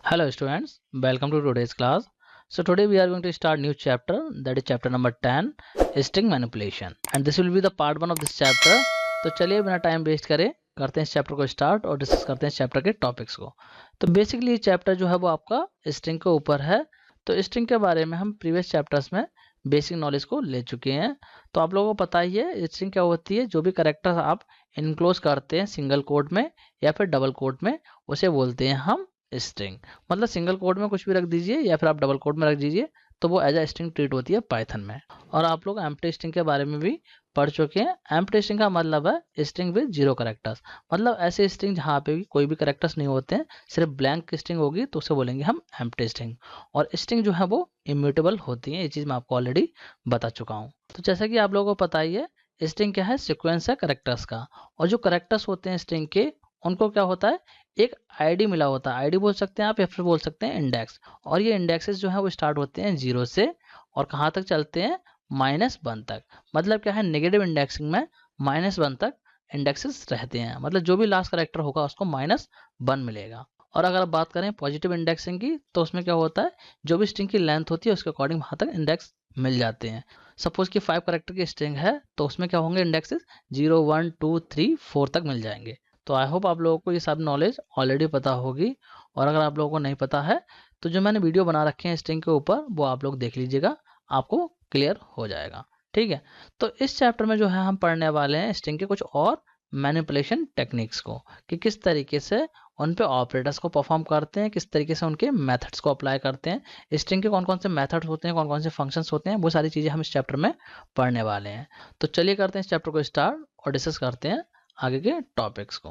Hello students, welcome to today's class. So today we are going to start new chapter, that is chapter number 10, string manipulation, and this will be the part 1 of this chapter. तो चलिए बिना time waste करे करते हैं इस chapter को start और discuss करते हैं इस चैप्टर के टॉपिक्स को। तो बेसिकली ये चैप्टर जो है वो आपका स्ट्रिंग के ऊपर है। तो स्ट्रिंग के बारे में हम प्रीवियस चैप्टर्स में बेसिक नॉलेज को ले चुके हैं। तो आप लोगों को पता ही है स्ट्रिंग क्या होती है। जो भी कैरेक्टर आप इनक्लोज करते हैं सिंगल कोट में या फिर डबल कोट में, उसे बोलते हैं हम स्ट्रिंग। मतलब सिंगल कोड में कुछ भी रख दीजिए या फिर आप डबल कोड में रख दीजिए तो वो एज अ स्ट्रिंग ट्रीट होती है पाइथन में। और आप लोग एम्प्टी स्ट्रिंग के बारे में भी पढ़ चुके हैं। एम्प्टी स्ट्रिंग का मतलब है स्ट्रिंग विद जीरो कैरेक्टर्स, मतलब ऐसे स्ट्रिंग जहाँ पे भी कोई भी कैरेक्टर्स नहीं होते हैं, सिर्फ ब्लैंक स्ट्रिंग होगी तो उसे बोलेंगे हम एम्प्टी स्ट्रिंग। और स्ट्रिंग जो है वो इम्यूटेबल होती है, ये चीज़ मैं आपको ऑलरेडी बता चुका हूँ। तो जैसा कि आप लोगों को पता ही है स्ट्रिंग क्या है, सिक्वेंस है कैरेक्टर्स का। और जो कैरेक्टर्स होते हैं स्ट्रिंग के, उनको क्या होता है, एक आईडी मिला होता है। आईडी बोल सकते हैं आप या फिर बोल सकते हैं इंडेक्स। और ये इंडेक्सेस जो है वो स्टार्ट होते हैं 0 से और कहाँ तक चलते हैं, -1 तक। मतलब क्या है, नेगेटिव इंडेक्सिंग में -1 तक इंडेक्सेस रहते हैं। मतलब जो भी लास्ट करेक्टर होगा उसको -1 मिलेगा। और अगर आप बात करें पॉजिटिव इंडेक्सिंग की, तो उसमें क्या होता है, जो भी स्ट्रिंग की लेंथ होती है उसके अकॉर्डिंग वहाँ तक इंडेक्स मिल जाते हैं। सपोज कि 5 करेक्टर की स्ट्रिंग है तो उसमें क्या होंगे, इंडेक्सेस 0 1 2 3 4 तक मिल जाएंगे। तो आई होप आप लोगों को ये सब नॉलेज ऑलरेडी पता होगी। और अगर आप लोगों को नहीं पता है तो जो मैंने वीडियो बना रखे हैं स्ट्रिंग के ऊपर वो आप लोग देख लीजिएगा, आपको क्लियर हो जाएगा। ठीक है, तो इस चैप्टर में जो है हम पढ़ने वाले हैं स्ट्रिंग के कुछ और मैनिपुलेशन टेक्निक्स को, कि किस तरीके से उन पे ऑपरेटर्स को परफॉर्म करते हैं, किस तरीके से उनके मेथड्स को अप्लाई करते हैं। स्ट्रिंग के कौन कौन से मेथड्स होते हैं, कौन कौन से फंक्शंस होते हैं, वो सारी चीज़ें हम इस चैप्टर में पढ़ने वाले हैं। तो चलिए करते हैं इस चैप्टर को स्टार्ट और डिस्कस करते हैं आगे के टॉपिक्स को।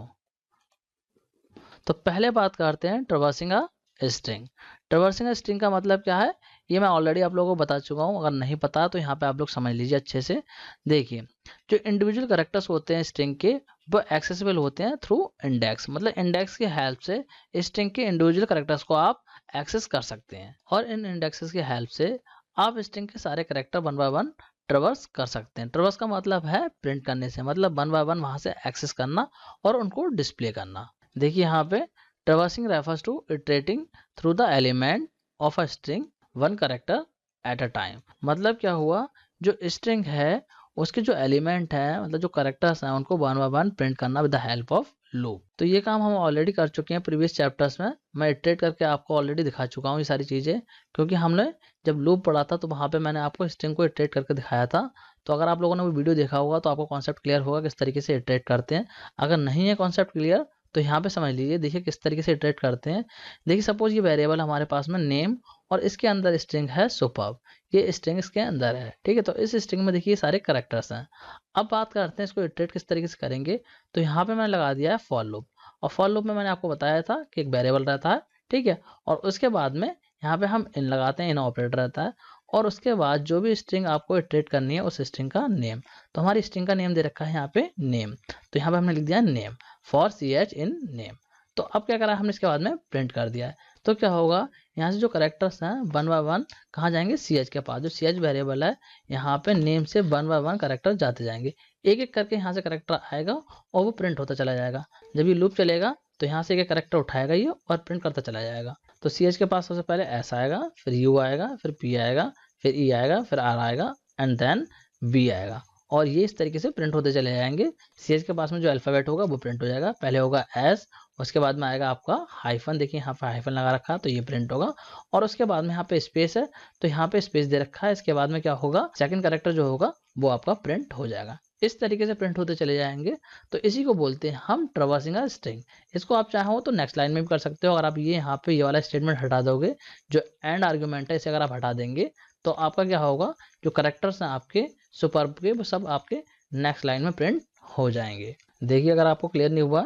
तो पहले बात करते हैं ट्रवर्सिंग अ स्ट्रिंग। ट्रवर्सिंग अ स्ट्रिंग का मतलब क्या है, ये मैं ऑलरेडी आप लोगों को बता चुका हूँ। अगर नहीं पता तो यहाँ पे आप लोग समझ लीजिए अच्छे से। देखिए, जो इंडिविजुअल कैरेक्टर्स होते हैं स्ट्रिंग के, वो एक्सेसिबल होते हैं थ्रू इंडेक्स। मतलब इंडेक्स की हेल्प से स्ट्रिंग के इंडिविजुअल कैरेक्टर्स को आप एक्सेस कर सकते हैं। और इन इंडेक्सेस की हेल्प से आप स्ट्रिंग के सारे कैरेक्टर 1 बाय 1 ट्रवर्स कर सकते हैं। ट्रवर्स का मतलब है प्रिंट करने से, मतलब 1 बाय 1 वहाँ से एक्सेस करना और उनको डिस्प्ले करना। देखिए यहाँ पे traversing refers to iterating through the element of a string 1 character at a time. मतलब क्या हुआ, जो स्ट्रिंग है उसके जो एलिमेंट है, मतलब जो कैरेक्टर्स हैं, उनको 1 बाय 1 प्रिंट करना with the help of loop. तो ये काम हम ऑलरेडी कर चुके हैं प्रीवियस चैप्टर्स में। मैं इटरेट करके आपको ऑलरेडी दिखा चुका हूँ ये सारी चीज़ें, क्योंकि हमने जब लूप पढ़ा था तो वहाँ पे मैंने आपको स्ट्रिंग को इटरेट करके दिखाया था। तो अगर आप लोगों ने वो वीडियो देखा होगा तो आपको कॉन्सेप्ट क्लियर होगा किस तरीके से इटरेट करते हैं। अगर नहीं है कॉन्सेप्ट क्लियर तो यहाँ पे समझ लीजिए। देखिए किस तरीके से इटरेट करते हैं। देखिए सपोज ये वेरिएबल हमारे पास में नेम और इसके अंदर स्ट्रिंग है सुपर्ब। ये स्ट्रिंग इसके अंदर है, ठीक है। तो इस स्ट्रिंग में देखिए सारे कैरेक्टर्स हैं। अब बात करते हैं इसको इटरेट किस तरीके से करेंगे। तो यहाँ पे मैंने लगा दिया है फॉर लूप। और फॉर लूप में मैंने आपको बताया था कि एक वेरिएबल रहता है, ठीक है। और उसके बाद में यहाँ पे हम इन लगाते हैं, इन ऑपरेटर रहता है। और उसके बाद जो भी स्ट्रिंग आपको इटरेट करनी है उस स्ट्रिंग का नेम। तो हमारी स्ट्रिंग का नेम दे रखा है यहाँ पे नेम, तो यहाँ पे हमने लिख दिया name for ch in name. तो अब क्या करा हमने, इसके बाद में प्रिंट कर दिया है। तो क्या होगा, यहाँ से जो कैरेक्टर्स हैं 1 बाय 1 कहाँ जाएंगे, ch के पास। जो ch वेरिएबल है यहाँ पे नेम से 1 बाय 1 कैरेक्टर जाते जाएंगे। एक एक करके यहाँ से कैरेक्टर आएगा और वो प्रिंट होता चला जाएगा। जब ये लूप चलेगा तो यहाँ से एक कैरेक्टर उठाएगा ये और प्रिंट करता चला जाएगा। तो ch के पास सबसे पहले s आएगा, फिर u आएगा, फिर p आएगा, फिर e आएगा, फिर r आएगा एंड देन b आएगा। और ये इस तरीके से प्रिंट होते चले जाएंगे। ch के पास में जो अल्फ़ाबेट होगा वो प्रिंट हो जाएगा। पहले होगा s, उसके बाद में आएगा आपका हाइफन। देखिए यहाँ पे हाइफन लगा रखा है तो ये प्रिंट होगा। और उसके बाद में यहाँ पे स्पेस है तो यहाँ पे स्पेस दे रखा है। इसके बाद में क्या होगा, सेकंड कैरेक्टर जो होगा वो आपका प्रिंट हो जाएगा। इस तरीके से प्रिंट होते चले जाएंगे। तो इसी को बोलते हैं हम ट्रवर्सिंग अ स्ट्रिंग। इसको आप चाहो तो नेक्स्ट लाइन में भी कर सकते हो। अगर आप ये यहाँ पे ये वाला स्टेटमेंट हटा दोगे, जो एंड आर्ग्यूमेंट है इसे अगर आप हटा देंगे तो आपका क्या होगा, जो कैरेक्टर्स हैं आपके सुपर्ब के वो सब आपके नेक्स्ट लाइन में प्रिंट हो जाएंगे। देखिए अगर आपको क्लियर नहीं हुआ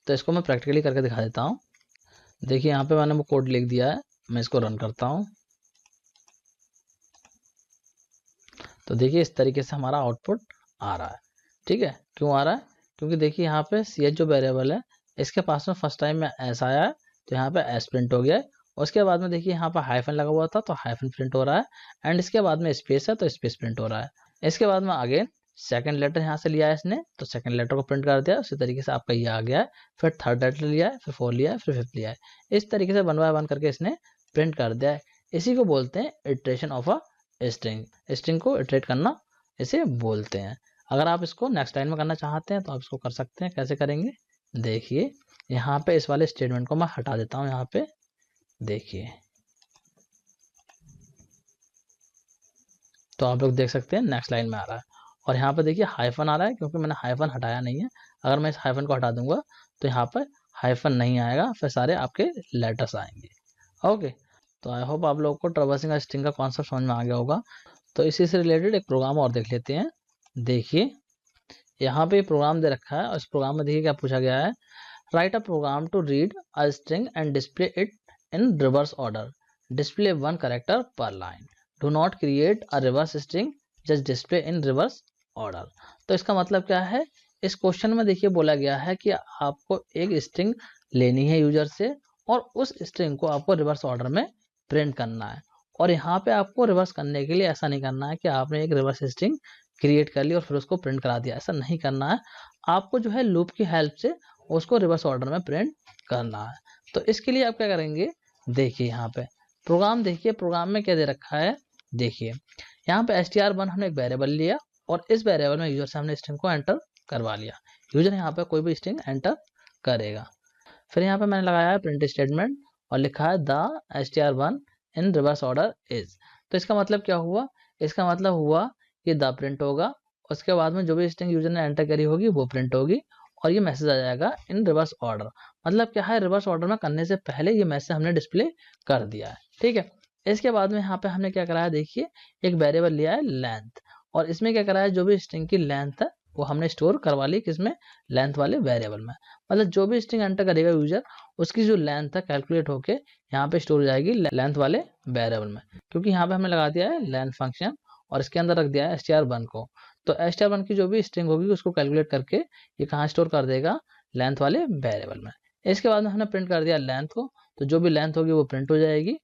तो इसको मैं प्रैक्टिकली करके दिखा देता हूँ। देखिए यहाँ पे मैंने वो कोड लिख दिया है, मैं इसको रन करता हूँ। तो देखिए इस तरीके से हमारा आउटपुट आ रहा है, ठीक है। क्यों आ रहा है, क्योंकि देखिए यहाँ पे ch जो वेरिएबल है इसके पास में फर्स्ट टाइम में s आया है तो यहाँ पे s प्रिंट हो गया है। उसके बाद में देखिए यहाँ पे हाइफन लगा हुआ था तो हाइफन प्रिंट हो रहा है। एंड इसके बाद में स्पेस है तो स्पेस प्रिंट हो रहा है। इसके बाद में अगेन सेकंड लेटर यहाँ से लिया है इसने, तो सेकंड लेटर को प्रिंट कर दिया। उसी तरीके से आपका ये आ गया है, फिर थर्ड लेटर लिया है, फिर 4 लिया है, फिर 5 लिया है। इस तरीके से 1 बाय 1 करके इसने प्रिंट कर दिया है। इसी को बोलते हैं iteration of a string. String को इटरेट करना इसे बोलते हैं। अगर आप इसको नेक्स्ट लाइन में करना चाहते हैं तो आप इसको कर सकते हैं। कैसे करेंगे देखिए, यहाँ पे इस वाले स्टेटमेंट को मैं हटा देता हूँ। यहाँ पे देखिए, तो आप लोग देख सकते हैं नेक्स्ट लाइन में आ रहा है, और यहाँ पे देखिए हाइफन आ रहा है क्योंकि मैंने हाइफन हटाया नहीं है। अगर मैं इस हाइफन को हटा दूंगा तो यहाँ पर हाइफन नहीं आएगा, फिर सारे आपके लेटर्स आएंगे। ओके, तो आई होप आप लोगों को ट्रैवर्सिंग स्ट्रिंग का कॉन्सेप्ट समझ में आ गया होगा। तो इसी से रिलेटेड एक प्रोग्राम और देख लेते हैं। देखिए, यहाँ पे प्रोग्राम दे रखा है, और इस प्रोग्राम में देखिए क्या पूछा गया है। Write a program to read a string and display it in reverse order. Display 1 character per line. Do not create a reverse string, just display in reverse order. तो इसका मतलब क्या है, इस क्वेश्चन में देखिए बोला गया है कि आपको एक स्ट्रिंग लेनी है यूजर से, और उस स्ट्रिंग को आपको रिवर्स ऑर्डर में प्रिंट करना है। और यहाँ पे आपको रिवर्स करने के लिए ऐसा नहीं करना है कि आपने एक रिवर्स स्ट्रिंग क्रिएट कर ली और फिर उसको प्रिंट करा दिया। ऐसा नहीं करना है, आपको जो है लूप की हेल्प से उसको रिवर्स ऑर्डर में प्रिंट करना है। तो इसके लिए आप क्या करेंगे, देखिए यहाँ पे प्रोग्राम, देखिए प्रोग्राम में क्या दे रखा है। देखिए यहाँ पे str1 हमने एक वेरिएबल लिया, और इस वेरिएबल में यूजर से हमने स्ट्रिंग को एंटर करवा लिया। यूजर यहाँ पे कोई भी स्ट्रिंग एंटर करेगा। फिर यहाँ पे मैंने लगाया है प्रिंट स्टेटमेंट और लिखा है the str1 in reverse order is. तो इसका मतलब क्या हुआ, इसका मतलब हुआ कि द प्रिंट होगा, उसके बाद में जो भी स्ट्रिंग यूजर ने एंटर करी होगी वो प्रिंट होगी, और ये मैसेज आ जाएगा इन रिवर्स ऑर्डर। मतलब क्या है, रिवर्स ऑर्डर में करने से पहले ये मैसेज हमने डिस्प्ले कर दिया है। ठीक है, इसके बाद में यहाँ पे हमने क्या करा है, देखिए एक वेरिएबल लिया है लेंथ, और इसमें क्या करा है, जो भी स्ट्रिंग की लेंथ है वो हमने स्टोर करवा ली किसमें, लेंथ वाले वेरिएबल में। मतलब जो भी स्ट्रिंग एंटर करेगा यूजर, उसकी जो लेंथ है कैलकुलेट होके यहाँ पे स्टोर हो जाएगी लेंथ वाले वेरिएबल में। क्योंकि यहाँ पे हमने लगा दिया है लेंथ फंक्शन, और इसके अंदर रख दिया है str1 को। तो str1 की जो भी स्ट्रिंग होगी उसको कैलकुलेट करके ये कहाँ स्टोर कर देगा, लेंथ वाले वेरिएबल में। इसके बाद में हमने प्रिंट कर दिया लेंथ को, तो जो भी लेंथ होगी वो प्रिंट हो जाएगी।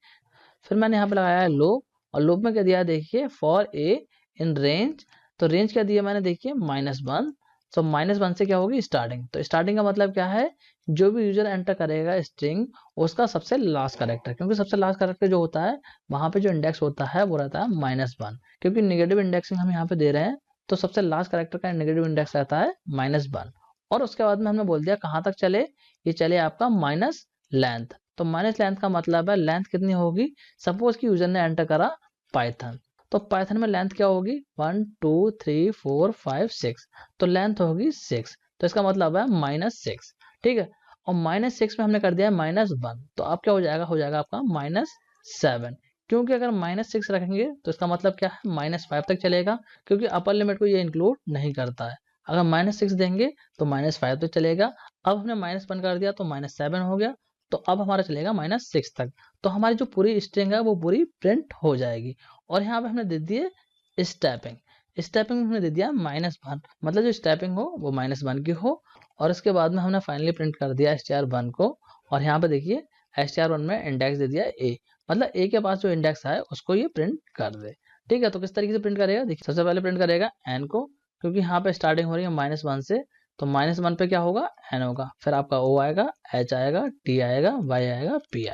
फिर मैंने यहाँ पे लगाया है लूप, और लूप में क्या दिया है, देखिए फॉर ए इन रेंज। तो रेंज क्या दिया मैंने, देखिए -1। तो -1 से क्या होगी, स्टार्टिंग। तो स्टार्टिंग का मतलब क्या है, जो भी यूजर एंटर करेगा स्ट्रिंग, उसका सबसे लास्ट कैरेक्टर, क्योंकि सबसे लास्ट कैरेक्टर जो होता है वहां पे जो इंडेक्स होता है वो रहता है -1, क्योंकि नेगेटिव इंडेक्सिंग हम यहाँ पे दे रहे हैं। तो सबसे लास्ट कैरेक्टर का नेगेटिव इंडेक्स रहता है -1। और उसके बाद में हमने बोल दिया कहाँ तक चले, ये चले आपका माइनस लेंथ। तो माइनस लेंथ का मतलब है लेंथ कितनी होगी, सपोज कि यूजर ने एंटर करा पाइथन, तो पाइथन में लेंथ क्या होगी, 1 2 3 4 5 6, तो लेंथ होगी 6। तो इसका मतलब है -6। ठीक है, और -6 में हमने कर दिया है -1, तो अब क्या हो जाएगा आपका -7। क्योंकि अगर -6 रखेंगे तो इसका मतलब क्या है, -5 तक चलेगा, क्योंकि अपर लिमिट को ये इंक्लूड नहीं करता है। अगर -6 देंगे तो -5 तक चलेगा। अब हमने -1 कर दिया तो -7 हो गया, तो अब हमारा चलेगा -6 तक। तो हमारी जो पूरी स्ट्रिंग है वो पूरी प्रिंट हो जाएगी। और यहाँ पे हमने दे दिए स्टेपिंग, स्टेपिंग में हमने दे दिया -1, मतलब जो स्टेपिंग हो वो -1 की हो। और इसके बाद में हमने फाइनली प्रिंट कर दिया str1 को, और यहाँ पे देखिए str1 में इंडेक्स दे दिया a, मतलब a के पास जो इंडेक्स है उसको ये प्रिंट कर दे। ठीक है, तो किस तरीके से प्रिंट करेगा, देखिए सबसे पहले प्रिंट करेगा n को, क्योंकि यहाँ पे स्टार्टिंग हो रही है -1 से, तो -1 पे क्या होगा, n होगा, फिर आपका o आएगा, h आएगा, t आएगा, y आएगा, p आएगा।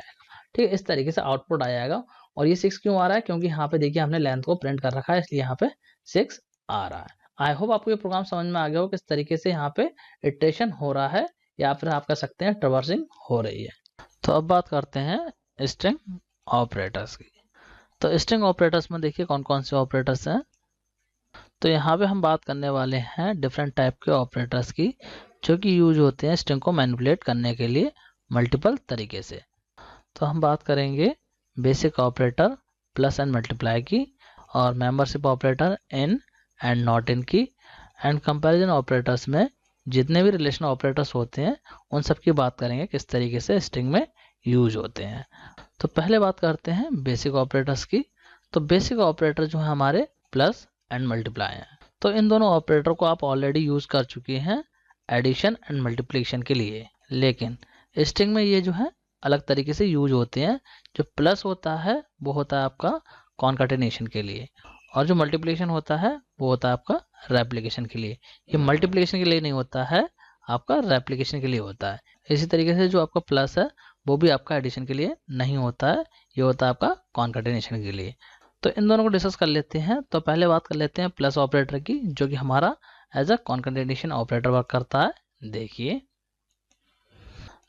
ठीक है, इस तरीके से आउटपुट आ जाएगा। और ये 6 क्यों आ रहा है, क्योंकि यहाँ पे देखिए हमने लेंथ को प्रिंट कर रखा है, इसलिए यहाँ पे 6 आ रहा है। आई होप आपको ये प्रोग्राम समझ में आ गया हो किस तरीके से यहाँ पे इटरेशन हो रहा है, या फिर आप कह सकते हैं ट्रैवर्सिंग हो रही है। तो अब बात करते हैं स्ट्रिंग ऑपरेटर्स की। तो स्ट्रिंग ऑपरेटर्स में देखिए कौन कौन से ऑपरेटर्स हैं। तो यहाँ पे हम बात करने वाले हैं डिफरेंट टाइप के ऑपरेटर्स की, जो कि यूज होते हैं स्ट्रिंग को मैनिपुलेट करने के लिए मल्टीपल तरीके से। तो हम बात करेंगे basic operator, plus and multiply की, और membership operator, in and not in की, एंड कंपैरिजन ऑपरेटर्स में जितने भी रिलेशन ऑपरेटर्स होते हैं उन सब की बात करेंगे किस तरीके से स्ट्रिंग में यूज होते हैं। तो पहले बात करते हैं बेसिक ऑपरेटर्स की। तो बेसिक ऑपरेटर जो है हमारे प्लस एंड मल्टीप्लाई हैं। तो इन दोनों ऑपरेटर को आप ऑलरेडी यूज कर चुके हैं एडिशन एंड मल्टीप्लिकेशन के लिए, लेकिन स्ट्रिंग में ये जो है अलग तरीके से यूज होते हैं। जो प्लस होता है वो होता है आपका कॉन्काटेनेशन के लिए, और जो मल्टीप्लिकेशन होता है वो होता है आपका रेप्लिकेशन के लिए। ये मल्टीप्लिकेशन के लिए नहीं होता है, आपका रेप्लिकेशन के लिए होता है। इसी तरीके से जो आपका प्लस है वो भी आपका एडिशन के लिए नहीं होता है, ये होता है आपका कॉन्कैटिनेशन के लिए। तो इन दोनों को डिस्कस कर लेते हैं। तो पहले बात कर लेते हैं प्लस ऑपरेटर की, जो कि हमारा as a concatenation operator work करता है। देखिए,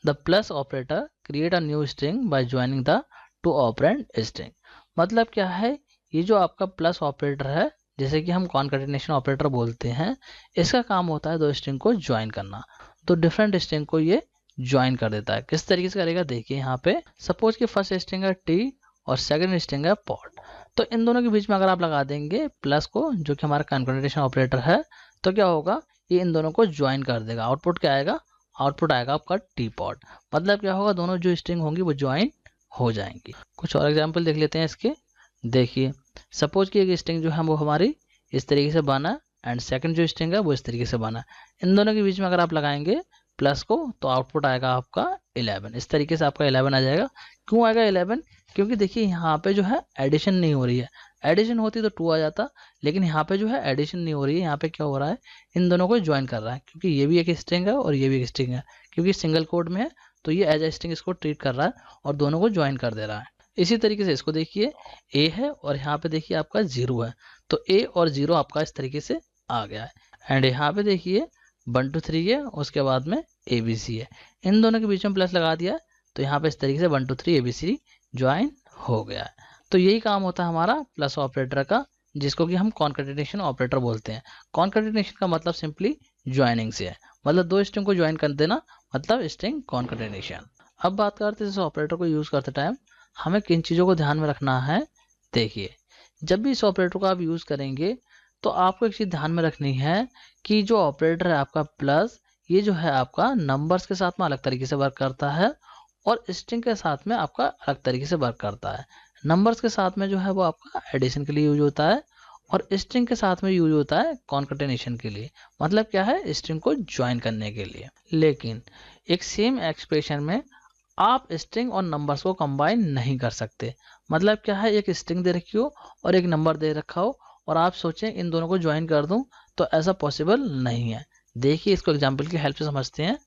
the plus operator create a new string by joining the two operand string. मतलब क्या है, ये जो आपका प्लस ऑपरेटर है, जैसे कि हम कॉन्कैटिनेशन ऑपरेटर बोलते हैं, इसका काम होता है दो स्ट्रिंग को ज्वाइन करना। तो डिफरेंट स्ट्रिंग को ये ज्वाइन कर देता है। किस तरीके से करेगा, देखिए यहाँ पे सपोज कि फर्स्ट स्ट्रिंग है टी और सेकंड स्ट्रिंग है पॉट। तो इन दोनों के बीच में अगर आप लगा देंगे प्लस को, जो कि हमारा कॉन्कैटिनेशन ऑपरेटर है, तो क्या होगा, ये इन दोनों को ज्वाइन कर देगा। आउटपुट क्या आएगा, आउटपुट आएगा आपका टी पॉट। मतलब क्या होगा, दोनों जो स्ट्रिंग होंगी वो ज्वाइन हो जाएंगी। कुछ और एग्जाम्पल देख लेते हैं इसके। देखिए, सपोज कि एक स्ट्रिंग जो है वो हमारी इस तरीके से बना एंड सेकंड जो स्ट्रिंग है वो इस तरीके से बना। इन दोनों के बीच में अगर आप लगाएंगे प्लस को तो आउटपुट आएगा आपका 11। इस तरीके से आपका 11 आ जाएगा। क्यों आएगा 11, क्योंकि देखिए यहाँ पे जो है एडिशन नहीं हो रही है। एडिशन होती तो 2 आ जाता, लेकिन यहाँ पे जो है एडिशन नहीं हो रही है। यहाँ पे क्या हो रहा है, इन दोनों को ज्वाइन कर रहा है, क्योंकि ये भी एक स्ट्रिंग है और ये भी एक स्ट्रिंग है। क्योंकि सिंगल कोड में है तो ये एज ए स्ट्रिंग इसको ट्रीट कर रहा है और दोनों को ज्वाइन कर दे रहा है। इसी तरीके से इसको देखिए, ए है और यहाँ पे देखिए आपका 0 है, तो ए और 0 आपका इस तरीके से आ गया है। एंड यहाँ पे देखिए 1 2 3 है, उसके बाद में ABC है। इन दोनों के बीच में प्लस लगा दिया तो यहाँ पे इस तरीके से 1 2 3 ABC ज्वाइन हो गया है। तो यही काम होता है हमारा प्लस ऑपरेटर का, जिसको कि हम कॉन्कैटिनेशन ऑपरेटर बोलते हैं। कॉन्कैटिनेशन का मतलब सिंपली ज्वाइनिंग से है, मतलब दो स्ट्रिंग को ज्वाइन कर देना, मतलब स्ट्रिंग कॉन्कैटिनेशन। अब बात करते हैं इस ऑपरेटर को यूज करते टाइम हमें किन चीज़ों को ध्यान में रखना है। देखिए, जब भी इस ऑपरेटर को आप यूज़ करेंगे तो आपको एक चीज़ ध्यान में रखनी है कि जो ऑपरेटर है आपका प्लस, ये जो है आपका नंबर्स के साथ में अलग तरीके से वर्क करता है और स्ट्रिंग के साथ में आपका अलग तरीके से वर्क करता है। नंबर्स के साथ में जो है वो आपका एडिशन के लिए यूज होता है और स्ट्रिंग के साथ में यूज होता है कॉन्कैटिनेशन के लिए। मतलब क्या है, स्ट्रिंग को ज्वाइन करने के लिए। लेकिन एक सेम एक्सप्रेशन में आप स्ट्रिंग और नंबर्स को कंबाइन नहीं कर सकते। मतलब क्या है, एक स्ट्रिंग दे रखी हो और एक नंबर दे रखा हो और आप सोचें इन दोनों को ज्वाइन कर दूं, तो ऐसा पॉसिबल नहीं है। देखिए, इसको एग्जांपल की हेल्प से समझते हैं।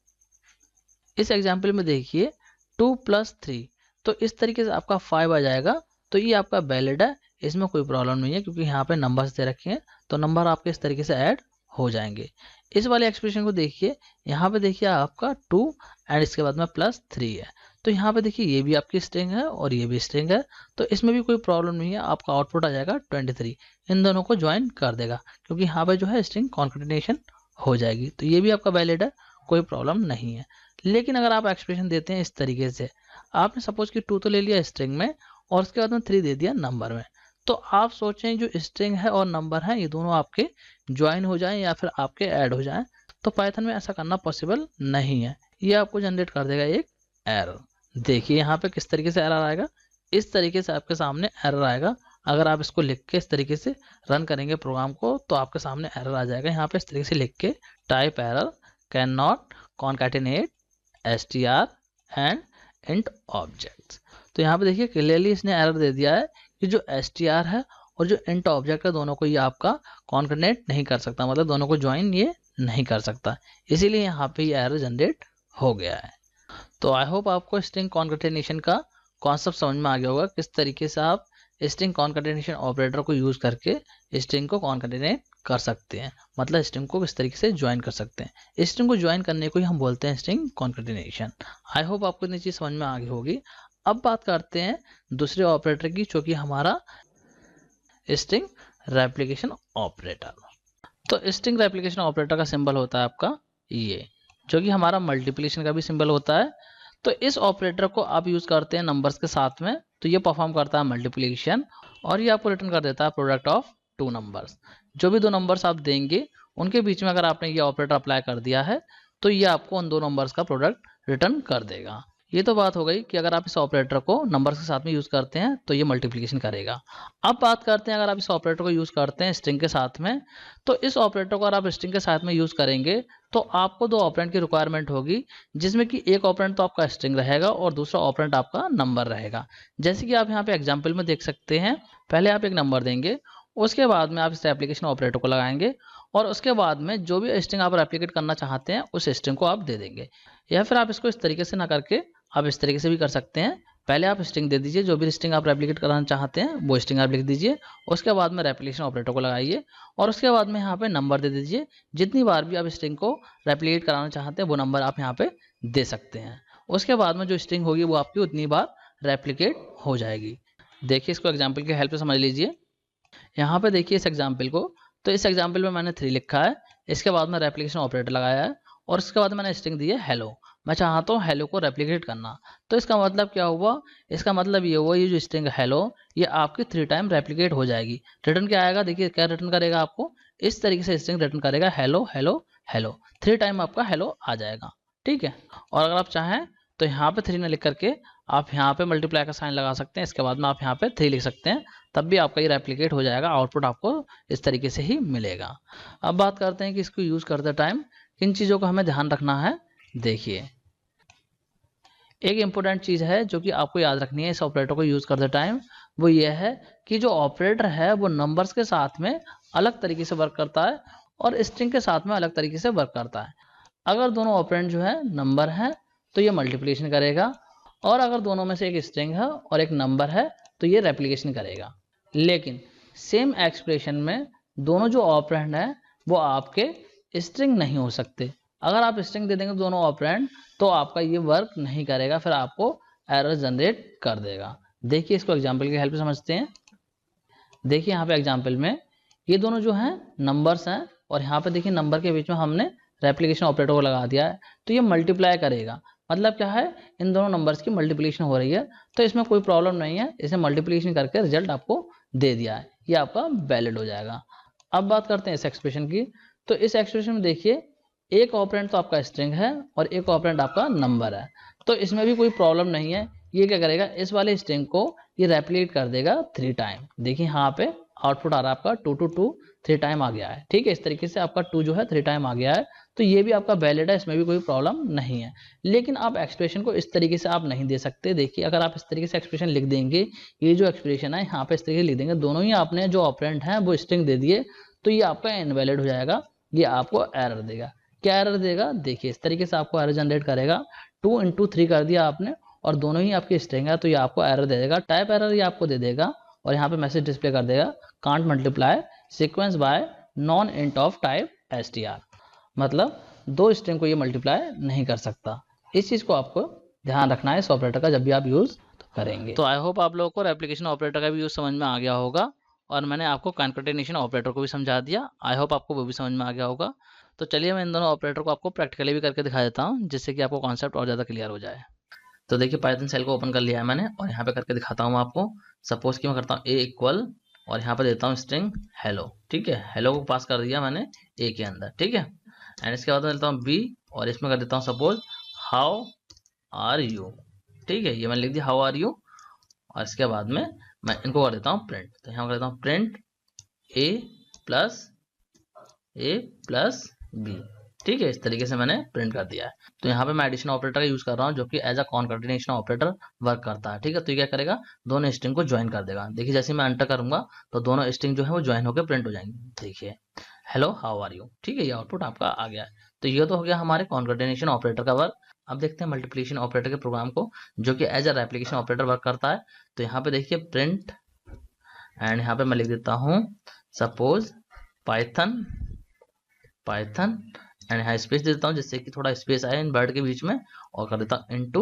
इस एग्जांपल में देखिए 2 + 3, तो इस तरीके से आपका 5 आ जाएगा। तो ये आपका वैलिड है, इसमें कोई प्रॉब्लम नहीं है, क्योंकि यहाँ पे नंबर्स दे रखे हैं तो नंबर आपके इस तरीके से ऐड हो जाएंगे। इस वाले एक्सप्रेशन को देखिए, यहाँ पे देखिए आपका 2 एंड इसके बाद में +3 है। तो यहाँ पे देखिए ये भी आपकी स्ट्रिंग है और ये भी स्ट्रिंग है, तो इसमें भी कोई प्रॉब्लम नहीं है। आपका आउटपुट आ जाएगा 23। इन दोनों को ज्वाइन कर देगा, क्योंकि यहाँ पे जो है स्ट्रिंग कॉन्कैटिनेशन हो जाएगी। तो ये भी आपका वैलिड है, कोई प्रॉब्लम नहीं है। लेकिन अगर आप एक्सप्रेशन देते हैं इस तरीके से, आपने सपोज कि 2 तो ले लिया स्ट्रिंग में और उसके बाद में 3 दे दिया नंबर में, तो आप सोचें जो स्ट्रिंग है और नंबर है ये दोनों आपके ज्वाइन हो जाएं या फिर आपके ऐड हो जाएं, तो पाइथन में ऐसा करना पॉसिबल नहीं है। ये आपको जनरेट कर देगा एक एरर। देखिए यहाँ पे किस तरीके से एरर आएगा, इस तरीके से आपके सामने एरर आएगा। अगर आप इसको लिख के इस तरीके से रन करेंगे प्रोग्राम को, तो आपके सामने एरर आ जाएगा। यहाँ पे इस तरीके से लिख के type error can not concatenate str and int objects. तो यहाँ पे देखिए क्लियरली इसने एरर दे दिया है कि जो str है और जो इंट ऑब्जेक्ट है दोनों को ये आपका कॉन्कैटिनेट नहीं कर सकता, मतलब दोनों को ज्वाइन ये नहीं कर सकता। इसीलिए यहाँ पे ये एरर जनरेट हो गया है। तो आई होप आपको स्ट्रिंग कॉन्कैटिनेशन का कॉन्सेप्ट समझ में आ गया होगा, किस तरीके से आप स्ट्रिंग कॉन्कैटिनेशन ऑपरेटर को यूज करके स्ट्रिंग को कॉन्कैटिनेट कर सकते हैं, मतलब स्ट्रिंग को किस तरीके से ज्वाइन कर सकते हैं। स्ट्रिंग को ज्वाइन करने को ही हम बोलते हैं स्ट्रिंग कॉन्कैटिनेशन। आई होप आपको इतनी चीज समझ में आ गई होगी। अब बात करते हैं दूसरे ऑपरेटर की, जो कि हमारा स्ट्रिंग रेप्लिकेशन ऑपरेटर। तो स्ट्रिंग रेप्लिकेशन ऑपरेटर का सिंबल होता है आपका ये, जो कि हमारा मल्टीप्लिकेशन का भी सिंबल होता है। तो इस ऑपरेटर को आप यूज करते हैं नंबर्स के साथ में, तो ये परफॉर्म करता है मल्टीप्लिकेशन और ये आपको रिटर्न कर देता है प्रोडक्ट ऑफ 2 नंबर्स। जो भी 2 नंबर्स आप देंगे उनके बीच में अगर आपने ये ऑपरेटर अप्लाई कर दिया है तो ये आपको उन 2 नंबर्स का प्रोडक्ट रिटर्न कर देगा। ये तो बात हो गई कि अगर आप इस ऑपरेटर को नंबर्स के साथ में यूज करते हैं तो ये मल्टीप्लिकेशन करेगा। अब बात करते हैं अगर आप इस ऑपरेटर को यूज करते हैं स्ट्रिंग के साथ में, तो इस ऑपरेटर को अगर आप स्ट्रिंग के साथ में यूज करेंगे तो आपको 2 ऑपरेंड की रिक्वायरमेंट होगी, जिसमें कि एक ऑपरेंड तो आपका स्ट्रिंग रहेगा और दूसरा ऑपरेंड आपका नंबर रहेगा। जैसे कि आप यहाँ पे एग्जाम्पल में देख सकते हैं, पहले आप एक नंबर देंगे उसके बाद में आप इस एप्लीकेशन ऑपरेटर को लगाएंगे और उसके बाद में जो भी स्ट्रिंग आप रेप्लिकेट करना चाहते हैं उस स्ट्रिंग को आप दे देंगे। या फिर आप इसको इस तरीके से ना करके आप इस तरीके से भी कर सकते हैं। पहले आप स्ट्रिंग दे दीजिए, जो भी स्ट्रिंग आप रेप्लिकेट कराना चाहते हैं वो स्ट्रिंग आप लिख दीजिए, उसके बाद में रेप्लिकेशन ऑपरेटर को लगाइए और उसके बाद में यहाँ पे नंबर दे दीजिए। जितनी बार भी आप स्ट्रिंग को रेप्लिकेट कराना चाहते हैं वो नंबर आप यहाँ पे दे सकते हैं। उसके बाद में जो स्ट्रिंग होगी वो आपकी उतनी बार रेप्लिकेट हो जाएगी। देखिए इसको एग्जाम्पल की हेल्प से समझ लीजिए। यहाँ पे देखिए इस एग्जाम्पल को, तो इस एग्जाम्पल में मैंने 3 लिखा है, इसके बाद में रेप्लिकेशन ऑपरेटर लगाया है और उसके बाद मैंने स्ट्रिंग दी है हेलो। मैं चाहता हूँ हेलो को रेप्लिकेट करना, तो इसका मतलब क्या हुआ, इसका मतलब ये हुआ ये जो स्ट्रिंग हेलो ये आपकी 3 टाइम रेप्लिकेट हो जाएगी। रिटर्न क्या आएगा, देखिए क्या रिटर्न करेगा, आपको इस तरीके से स्ट्रिंग रिटर्न करेगा हेलो हेलो हेलो। 3 टाइम आपका हेलो आ जाएगा, ठीक है। और अगर आप चाहें तो यहाँ पे 3 न लिख करके आप यहाँ पे मल्टीप्लाई का साइन लगा सकते हैं, इसके बाद में आप यहाँ पे 3 लिख सकते हैं, तब भी आपका ये रेप्लिकेट हो जाएगा। आउटपुट आपको इस तरीके से ही मिलेगा। अब बात करते हैं कि इसको यूज़ करते टाइम किन चीज़ों का हमें ध्यान रखना है। देखिए एक इम्पोर्टेंट चीज़ है जो कि आपको याद रखनी है इस ऑपरेटर को यूज़ करते टाइम, वो ये है कि जो ऑपरेटर है वो नंबर्स के साथ में अलग तरीके से वर्क करता है और स्ट्रिंग के साथ में अलग तरीके से वर्क करता है। अगर दोनों ऑपरेंड जो है नंबर है तो ये मल्टीप्लिकेशन करेगा, और अगर दोनों में से एक स्ट्रिंग है और एक नंबर है तो ये रेप्लिकेशन करेगा। लेकिन सेम एक्सप्रेशन में दोनों जो ऑपरेंड हैं वो आपके स्ट्रिंग नहीं हो सकते। अगर आप स्ट्रिंग दे देंगे दोनों ऑपरेंड तो आपका ये वर्क नहीं करेगा, फिर आपको एरर जनरेट कर देगा। देखिए इसको एग्जाम्पल की हेल्प से समझते हैं। देखिए यहाँ पे एग्जाम्पल में ये दोनों जो हैं नंबर्स हैं और यहाँ पे देखिए नंबर के बीच में हमने रेप्लिकेशन ऑपरेटर को लगा दिया है, तो ये मल्टीप्लाई करेगा। मतलब क्या है, इन दोनों नंबर्स की मल्टीप्लिकेशन हो रही है, तो इसमें कोई प्रॉब्लम नहीं है, इसे मल्टीप्लिकेशन करके रिजल्ट आपको दे दिया है, ये आपका वैलिड हो जाएगा। अब बात करते हैं इस एक्सप्रेशन की। तो इस एक्सप्रेशन में देखिए एक ऑपरेंड तो आपका स्ट्रिंग है और एक ऑपरेंड आपका नंबर है, तो इसमें भी कोई प्रॉब्लम नहीं है। ये क्या करेगा, इस वाले स्ट्रिंग को ये रेप्लिकेट कर देगा 3 टाइम। देखिए यहाँ पे आउटपुट आ रहा है आपका 2 2 2 3 टाइम आ गया है, ठीक है। इस तरीके से आपका 2 जो है 3 टाइम आ गया है, तो ये भी आपका वैलिड है, इसमें भी कोई प्रॉब्लम नहीं है। लेकिन आप एक्सप्रेशन को इस तरीके से आप नहीं दे सकते। देखिए अगर आप इस तरीके से एक्सप्रेशन लिख देंगे, ये जो एक्सप्रेशन है यहाँ पे इस तरीके से लिख देंगे, दोनों ही आपने जो ऑपरेंड है वो स्ट्रिंग दे दिए, तो ये आपका इनवैलिड हो जाएगा, ये आपको एरर देगा। क्या एरर देगा, देखिए इस तरीके से आपको एरर जनरेट करेगा। 2 × 3 कर दिया आपने और दोनों ही आपकी स्ट्रिंग है, तो ये आपको एरर दे देगा। टाइप एरर ये आपको दे देगा और यहाँ पे मैसेज डिस्प्ले कर देगा can't multiply sequence bye non int of type str, मतलब 2 स्ट्रिंग को ये मल्टीप्लाई नहीं कर सकता। इस चीज़ को आपको ध्यान रखना है इस ऑपरेटर का जब भी आप यूज़ करेंगे। तो आई होप आप लोगों को रेप्लिकेशन ऑपरेटर का भी यूज़ समझ में आ गया होगा और मैंने आपको कॉन्कैटिनेशन ऑपरेटर को भी समझा दिया। आई होप आपको वो भी समझ में आ गया होगा। तो चलिए मैं इन दोनों ऑपरेटर को आपको प्रैक्टिकली भी करके दिखा देता हूँ, जिससे कि आपको कॉन्सेप्ट और ज़्यादा क्लियर हो जाए। तो देखिए पाइथन सेल को ओपन कर लिया है मैंने और यहाँ पे करके दिखाता हूँ आपको। सपोज कि मैं करता हूँ a इक्वल और यहाँ पे देता हूँ स्ट्रिंग हेलो, ठीक है। हेलो को पास कर दिया मैंने a के अंदर, ठीक है। एंड इसके बाद देता हूँ b और इसमें कर देता हूँ सपोज हाउ आर यू, ठीक है। ये मैंने लिख दिया हाउ आर यू और इसके बाद में मैं इनको कर देता हूँ प्रिंट। तो यहाँ कर देता हूँ प्रिंट a प्लस b, ठीक है। इस तरीके से मैंने प्रिंट कर दिया है। तो यहाँ पे मैं एडिशन ऑपरेटर का यूज कर रहा हूँ जो कि as a concatenation operator work करता है, ठीक है। तो ये क्या करेगा, दोनों स्ट्रिंग को ज्वाइन कर देगा। देखिए जैसे मैं एंटर करूंगा तो दोनों स्ट्रिंग जो है वो ज्वाइन होकर प्रिंट हो जाएंगे। देखिए हेलो हाउ आर यू, ठीक है। ये आउटपुट आपका आ गया है। तो ये तो हो गया हमारे कॉन्कैटिनेशन ऑपरेटर का वर्क। अब देखते हैं मल्टीप्लिकेशन ऑपरेटर के प्रोग्राम को जो कि as a replication operator work करता है। तो यहाँ पे देखिए प्रिंट एंड यहाँ पे मैं लिख देता हूँ सपोज पाइथन एंड यहाँ स्पेस दे देता हूँ जिससे कि थोड़ा स्पेस आए इन वर्ड के बीच में, और कर देता हूँ इनटू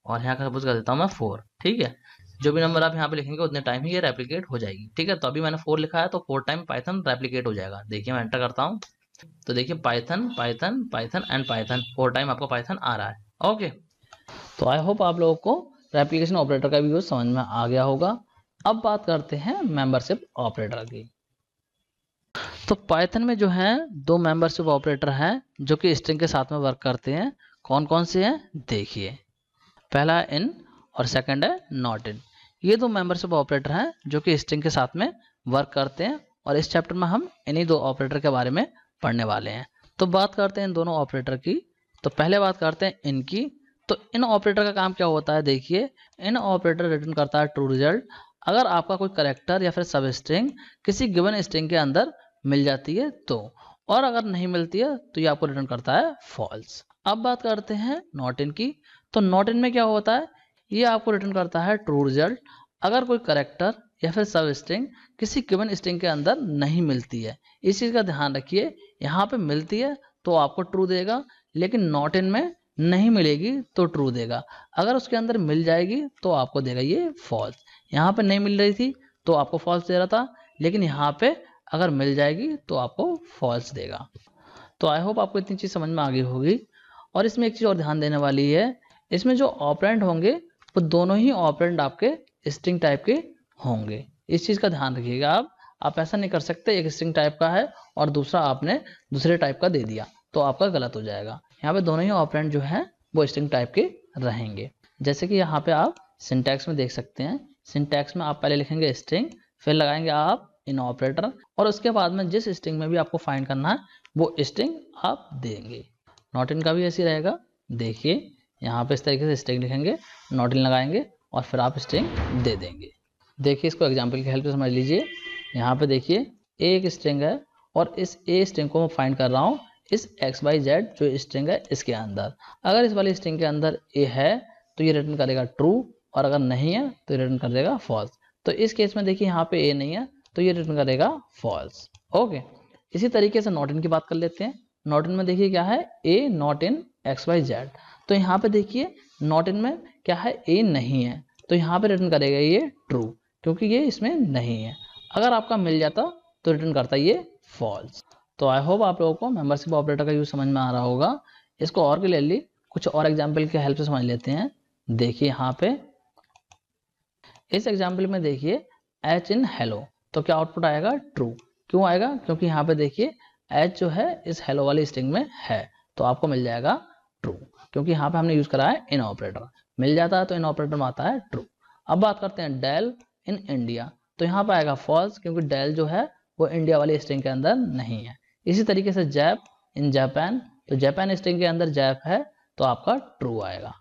और यहाँ का सपोज कर देता हूँ मैं 4, ठीक है। जो भी नंबर आप यहाँ पे लिखेंगे उतने टाइम ही ये रेप्लिकेट हो जाएगी, ठीक है। तो अभी मैंने 4 लिखा है तो 4 टाइम पाइथन रेप्लिकेट हो जाएगा। देखिए मैं एंटर करता हूँ तो देखिए पाइथन एंड पाइथन 4 टाइम आपको पाइथन आ रहा है, ओके। तो आई होप आप लोगों को रेप्लिकेशन ऑपरेटर का भी यूज समझ में आ गया होगा। अब बात करते हैं मेंबरशिप ऑपरेटर की। तो पाइथन में जो है 2 मेंबरशिप ऑपरेटर हैं जो कि स्ट्रिंग के साथ में वर्क करते हैं। कौन कौन से हैं, देखिए पहला है इन और सेकंड है नॉट इन। ये 2 मेंबरशिप ऑपरेटर हैं जो कि स्ट्रिंग के साथ में वर्क करते हैं और इस चैप्टर में हम इन्हीं 2 ऑपरेटर के बारे में पढ़ने वाले हैं। तो बात करते हैं इन दोनों ऑपरेटर की। तो पहले बात करते हैं इनकी। तो इन ऑपरेटर का काम क्या होता है, देखिए इन ऑपरेटर रिटर्न करता है ट्रू रिजल्ट अगर आपका कोई करेक्टर या फिर सब स्ट्रिंग किसी गिवन स्ट्रिंग के अंदर मिल जाती है तो, और अगर नहीं मिलती है तो ये आपको रिटर्न करता है फॉल्स। अब बात करते हैं नॉट इन की। तो नॉट इन में क्या होता है, ये आपको रिटर्न करता है ट्रू रिजल्ट अगर कोई करेक्टर या फिर सब स्ट्रिंग किसी गिवन स्ट्रिंग के अंदर नहीं मिलती है। इस चीज़ का ध्यान रखिए, यहाँ पे मिलती है तो आपको ट्रू देगा, लेकिन नॉट इन में नहीं मिलेगी तो ट्रू देगा। अगर उसके अंदर मिल जाएगी तो आपको देगा ये फॉल्स। यहाँ पे नहीं मिल रही थी तो आपको फॉल्स दे रहा था, लेकिन यहाँ पे अगर मिल जाएगी तो आपको फॉल्स देगा। तो आई होप आपको इतनी चीज़ समझ में आ गई होगी। और इसमें एक चीज़ और ध्यान देने वाली है, इसमें जो ऑपरेंड होंगे वो दोनों ही ऑपरेंड आपके स्ट्रिंग टाइप के होंगे। इस चीज़ का ध्यान रखिएगा। आप ऐसा नहीं कर सकते एक स्ट्रिंग टाइप का है और दूसरा आपने दूसरे टाइप का दे दिया तो आपका गलत हो जाएगा। यहाँ पे दोनों ही ऑपरेंड जो है वो स्ट्रिंग टाइप के रहेंगे। जैसे कि यहाँ पे आप सिंटैक्स में देख सकते हैं, सिंटैक्स में आप पहले लिखेंगे स्ट्रिंग, फिर लगाएंगे आप इन ऑपरेटर, और उसके बाद में जिस स्ट्रिंग में भी आपको फाइंड करना है वो स्ट्रिंग आप देंगे। नॉट इन का भी ऐसे रहेगा। देखिए यहाँ पे इस तरीके से स्ट्रिंग लिखेंगे, नॉट इन लगाएंगे और फिर आप स्ट्रिंग दे देंगे। देखिए इसको एग्जाम्पल की हेल्प से समझ लीजिए। यहाँ पे देखिए एक स्ट्रिंग है और इस ए स्ट्रिंग को मैं फाइंड कर रहा हूँ इस XYZ जो स्ट्रिंग है इसके अंदर। अगर इस वाली स्ट्रिंग के अंदर ए है तो ये रिटर्न करेगा ट्रू, और अगर नहीं है तो रिटर्न कर देगा फॉल्स। तो इस केस में देखिए यहाँ पे ए नहीं है तो ये रिटर्न करेगा फॉल्स। ओके, इसी तरीके से नॉट इन की बात कर लेते हैं। नॉट इन में देखिए क्या है, ए नॉट इन XYZ। तो यहाँ पे देखिए नॉट इन में क्या है, ए नहीं है तो यहाँ पे रिटर्न करेगा ये ट्रू, क्योंकि ये इसमें नहीं है। अगर आपका मिल जाता तो रिटर्न करता ये फॉल्स। तो आई होप आप लोगों को मेंबरशिप ऑपरेटर का यूज समझ में आ रहा होगा। इसको और क्लियरली कुछ और एग्जाम्पल के हेल्प से समझ लेते हैं। देखिए यहाँ पे इस एग्जाम्पल में देखिए एच इन हेलो, तो क्या आउटपुट आएगा, ट्रू। क्यों आएगा, क्योंकि यहाँ पे देखिए एच जो है इस हेलो वाली स्ट्रिंग में है तो आपको मिल जाएगा ट्रू, क्योंकि यहाँ पे हमने यूज करा है इन ऑपरेटर। मिल जाता है तो इन ऑपरेटर में आता है ट्रू। अब बात करते हैं डेल इन इंडिया, तो यहाँ पे आएगा फॉल्स, क्योंकि डेल जो है वो इंडिया वाली स्ट्रिंग के अंदर नहीं है। इसी तरीके से जैप इन जापान, तो जापान स्ट्रिंग के अंदर जैप है तो आपका ट्रू आएगा।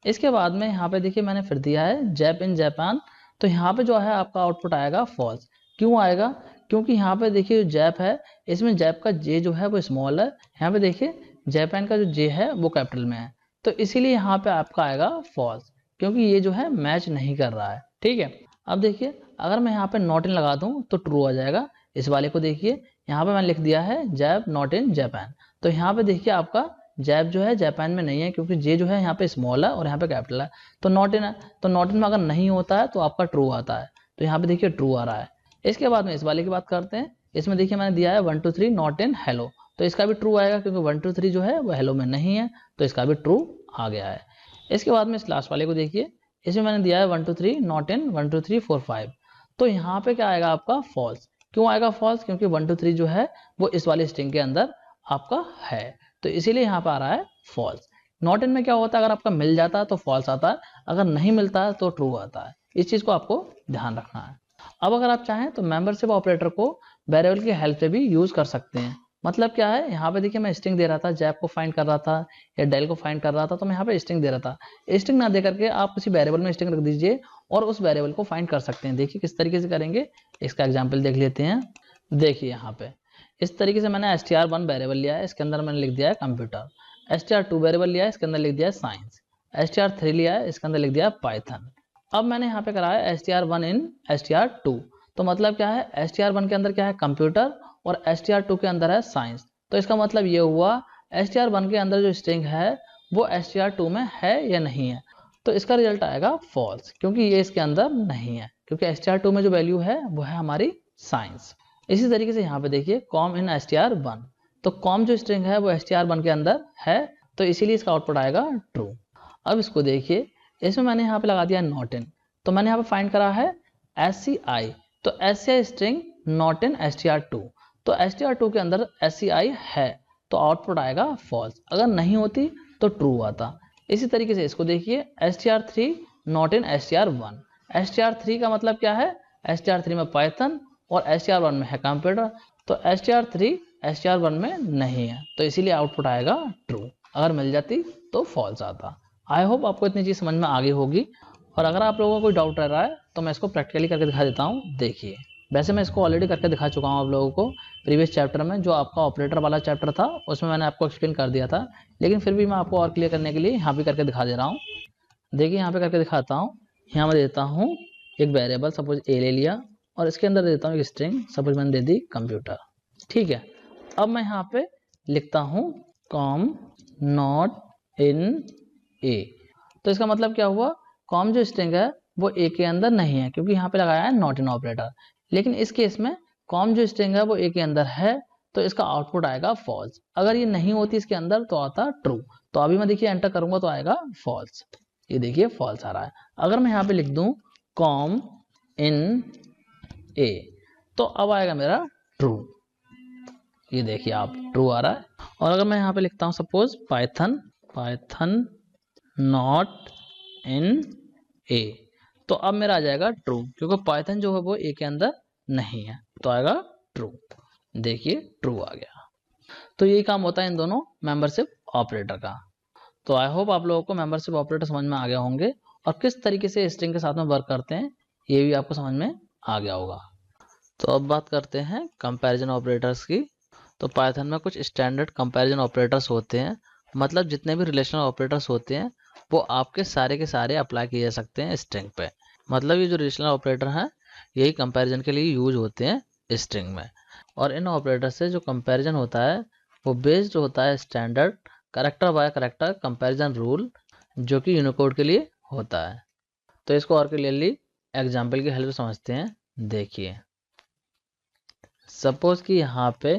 इसके बाद में यहाँ पे देखिए मैंने फिर दिया है जैप इन जापान, तो यहाँ पे जो है आपका आउटपुट आएगा फॉल्स। क्यों आएगा, क्योंकि यहाँ पे देखिए जो जैप है इसमें जैप का जे जो है वो स्मॉल है, यहाँ पे देखिए जापान का जो जे है वो कैपिटल में है, तो इसीलिए यहाँ पे आपका आएगा फॉल्स, क्योंकि ये जो है मैच नहीं कर रहा है। ठीक है, अब देखिए अगर मैं यहाँ पे नॉट इन लगा दूँ तो ट्रू आ जाएगा। इस वाले को देखिए यहाँ पे मैंने लिख दिया है जैप नॉट इन जापान, तो यहाँ पे देखिए आपका जैप जो है जापान में नहीं है, क्योंकि जे जो है यहाँ पे स्मॉल है और यहाँ पे कैपिटल है, तो नॉट इन है। तो नॉट इन में अगर नहीं होता है तो आपका ट्रू आता है, तो यहाँ पे देखिए ट्रू आ रहा है। इसके बाद में इस वाले की बात करते हैं। इसमें देखिए मैंने दिया है 1 2 3 नॉट इन हेलो, तो इसका भी ट्रू आएगा, क्योंकि 1 2 3 जो है वो हेलो में नहीं है तो इसका भी ट्रू आ गया है। इसके बाद में इस लास्ट वाले को देखिए, इसमें मैंने दिया है 1 2 3 नॉट इन 1 2 3 4 5, तो यहाँ पे क्या आएगा आपका फॉल्स। क्यों आएगा फॉल्स, क्योंकि 1 2 3 जो है वो इस वाले स्ट्रिंग के अंदर आपका है, तो इसीलिए यहाँ पे आ रहा है फॉल्स। नॉट इन में क्या होता है, अगर आपका मिल जाता है तो फॉल्स आता है, अगर नहीं मिलता है तो ट्रू आता है। इस चीज़ को आपको ध्यान रखना है। अब अगर आप चाहें तो मेंबरशिप ऑपरेटर को वेरिएबल की हेल्प से भी यूज कर सकते हैं। मतलब क्या है, यहाँ पे देखिए मैं स्ट्रिंग दे रहा था, जैप को फाइंड कर रहा था या डेल को फाइंड कर रहा था, तो मैं यहाँ पे स्ट्रिंग दे रहा था। स्ट्रिंग ना दे करके आप किसी वेरिएबल में स्ट्रिंग रख दीजिए और उस वेरिएबल को फाइंड कर सकते हैं। देखिए किस तरीके से करेंगे, इसका एग्जाम्पल देख लेते हैं। देखिए यहाँ पे इस तरीके से मैंने str1 वेरिएबल लिया है, इसके अंदर मैंने लिख दिया है कंप्यूटर। str2 वेरिएबल लिया है, इसके अंदर लिख दिया है साइंस। str3 लिया है, इसके अंदर लिख दिया है पाइथन। अब मैंने यहाँ पे करा है str1 इन str2, तो मतलब क्या है, str1 के अंदर क्या है कंप्यूटर और str2 के अंदर है साइंस, तो इसका मतलब ये हुआ str1 के अंदर जो स्ट्रिंग है वो str2 में है या नहीं है, तो इसका रिजल्ट आएगा फॉल्स, क्योंकि ये इसके अंदर नहीं है, क्योंकि str2 में जो वैल्यू है वो है हमारी साइंस। इसी तरीके से यहाँ पे देखिए कॉम इन str1, तो कॉम जो स्ट्रिंग है वो str1 के अंदर है, तो इसीलिए इसका आउटपुट आएगा ट्रू। अब इसको देखिए, इसमें मैंने यहाँ पे लगा दिया नॉट इन, तो मैंने यहाँ पे फाइंड करा है SCI, तो SCI string not in str2, तो str2 के अंदर SCI है तो आउटपुट आएगा फॉल्स, अगर नहीं होती तो ट्रू आता। इसी तरीके से इसको देखिए str3 not in str1, str3 का मतलब क्या है, str3 में पाइथन और str1 में है कंप्यूटर, तो str3 str1 में नहीं है, तो इसीलिए आउटपुट आएगा ट्रू, अगर मिल जाती तो फॉल्स आता। आई होप आपको इतनी चीज़ समझ में आ गई होगी। और अगर आप लोगों को कोई डाउट रह रहा है तो मैं इसको प्रैक्टिकली करके दिखा देता हूँ। देखिए, वैसे मैं इसको ऑलरेडी करके दिखा चुका हूँ आप लोगों को प्रीवियस चैप्टर में, जो आपका ऑपरेटर वाला चैप्टर था उसमें मैंने आपको एक्सप्लेन कर दिया था, लेकिन फिर भी मैं आपको और क्लियर करने के लिए यहाँ भी करके दिखा दे रहा हूँ। देखिए यहाँ पे करके दिखाता हूँ। यहाँ मैं देता हूँ एक वेरिएबल, सपोज ए ले लिया, और इसके अंदर देता हूँ एक स्ट्रिंग, सपोज मैंने दे दी कंप्यूटर। ठीक है, अब मैं यहाँ पे लिखता हूँ कॉम नॉट इन ए। तो इसका मतलब क्या हुआ, कॉम जो स्ट्रिंग है वो ए के अंदर नहीं है, क्योंकि यहाँ पे लगाया है नॉट इन ऑपरेटर। लेकिन इस केस में कॉम जो स्ट्रिंग है वो ए के अंदर है, तो इसका आउटपुट आएगा फॉल्स। अगर ये नहीं होती इसके अंदर तो आता ट्रू। तो अभी मैं देखिए एंटर करूंगा तो आएगा फॉल्स। ये देखिए फॉल्स आ रहा है। अगर मैं यहाँ पे लिख दूं कॉम इन ए, तो अब आएगा मेरा ट्रू। ये देखिए आप, ट्रू आ रहा है। और अगर मैं यहाँ पे लिखता हूँ सपोज पाइथन नॉट इन ए, तो अब मेरा आ जाएगा ट्रू, क्योंकि पाइथन जो है वो ए के अंदर नहीं है, तो आएगा ट्रू। देखिए ट्रू आ गया। तो यही काम होता है इन दोनों मेंबरशिप ऑपरेटर का। तो आई होप आप लोगों को मेंबरशिप ऑपरेटर समझ में आ गया होंगे, और किस तरीके से स्ट्रिंग के साथ में वर्क करते हैं ये भी आपको समझ में आ गया होगा। तो अब बात करते हैं कंपैरिजन ऑपरेटर्स की। तो पाइथन में कुछ स्टैंडर्ड कंपैरिजन ऑपरेटर्स होते हैं, मतलब जितने भी रिलेशनल ऑपरेटर्स होते हैं वो आपके सारे के सारे अप्लाई किए जा सकते हैं स्ट्रिंग पे। मतलब ये जो रिलेशनल ऑपरेटर हैं यही कंपैरिजन के लिए यूज होते हैं स्ट्रिंग में। और इन ऑपरेटर से जो कंपैरिजन होता है वो बेस्ड होता है standard character bye character comparison rule, जो कि यूनिकोड के लिए होता है। तो इसको और क्लियरली एग्जाम्पल की हेल्प से समझते हैं। देखिए सपोज कि यहाँ पे